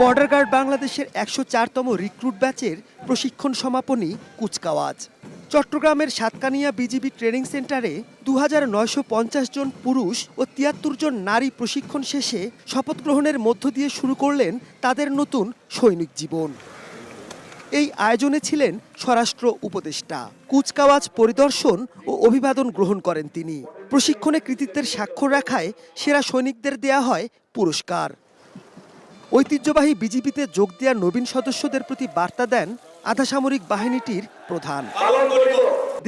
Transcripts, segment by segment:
Border guard বাংলাদেশের ১০৪তম recruit ব্যাচের প্রশিক্ষণ সমাপনী কুচকাওয়াজ। চট্টগ্রামের সাতকানিয়া বিজিবি ট্রেনিং সেন্টারে ২৯৫০ জন পুরুষ ও ৭৩ জন নারী প্রশিক্ষণ শেষে শপথ গ্রহণের মধ্য দিয়ে শুরু করলেন তাদের নতুন সৈনিক জীবন। এই আয়োজনে ছিলেন স্বরাষ্ট্র উপদেষ্টা। কুচকাওয়াজ পরিদর্শন ও অভিবাদন গ্রহণ করেন তিনি। প্রশিক্ষণে কৃতিত্বের স্বাক্ষর রাখায় সেরা সৈনিকদের দেয়া হয় পুরস্কার। ঐতিহ্যবাহী বিজিবিতে যোগ দেওয়া নবীন সদস্যদের প্রতি বার্তা দেন আধা সামরিক বাহিনীটির প্রধান।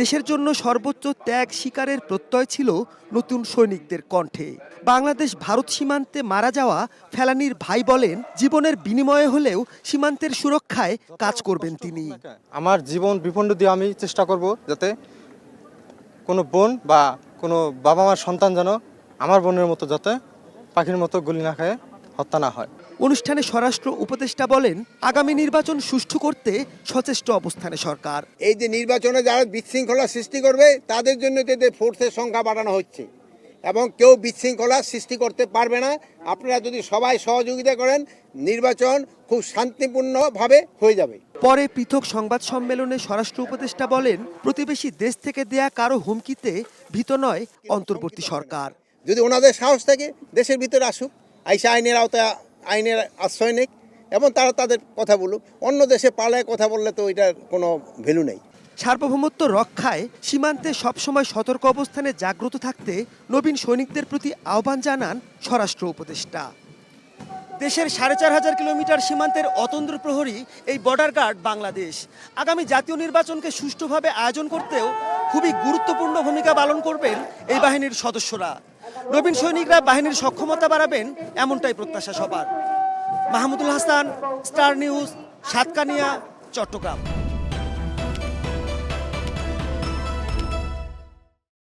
দেশের জন্য সর্বোচ্চ ত্যাগ স্বীকারের প্রত্যয় ছিল নতুন সৈনিকদের কণ্ঠে। বাংলাদেশ ভারত সীমান্তে মারা যাওয়া ফেলানীর ভাই বলেন, জীবনের বিনিময়ে হলেও সীমান্তের সুরক্ষায় কাজ করবেন তিনি। আমার জীবন বিপন্ন দিয়ে আমি চেষ্টা করব যাতে কোনো বোন বা কোনো বাবা মার সন্তান যেন আমার বোনের মতো যাতে পাখির মতো গুলি না খায় হত্যা না হয়। অনুষ্ঠানে স্বরাষ্ট্র উপদেষ্টা বলেন, আগামী নির্বাচন সুষ্ঠু করতে সচেষ্ট অবস্থানে সরকার। এই যে নির্বাচনে যারা বিশৃঙ্খলা সৃষ্টি করবে তাদের জন্য এদের ফোর্সের সংখ্যা বাড়ানো হচ্ছে এবং কেউ বিশৃঙ্খলা সৃষ্টি করতে পারবে না। আপনারা যদি সবাই সহযোগিতা করেন নির্বাচন খুব শান্তিপূর্ণভাবে হয়ে যাবে। পরে পৃথক সংবাদ সম্মেলনে স্বরাষ্ট্র উপদেষ্টা বলেন, প্রতিবেশী দেশ থেকে দেয়া কারো হুমকিতে ভীত নয় অন্তর্বর্তী সরকার। যদি ওনাদের সাহস থাকে দেশের ভিতরে আসুক, আইসা আইনের আওতায় আইনের আশ্রয় নেক এবং তারা তাদের কথা বলুক। অন্য দেশে পালায় কথা বললে তো এটার কোনো ভ্যালু নেই। সার্বভৌমত্ব রক্ষায় সীমান্তে সবসময় সতর্ক অবস্থানে জাগ্রত থাকতে নবীন সৈনিকদের প্রতি আহ্বান জানান স্বরাষ্ট্র উপদেষ্টা। দেশের ৪,৫০০ কিলোমিটার সীমান্তের অতন্দ্র প্রহরী এই বর্ডার গার্ড বাংলাদেশ আগামী জাতীয় নির্বাচনকে সুষ্ঠুভাবে আয়োজন করতেও খুবই গুরুত্বপূর্ণ ভূমিকা পালন করবেন এই বাহিনীর সদস্যরা। নবীন সৈনিকরা বাহিনীর সক্ষমতা বাড়াবেন এমনটাই প্রত্যাশা সবার। Mahmudul Hasan, star news, Satkania, Chittagong.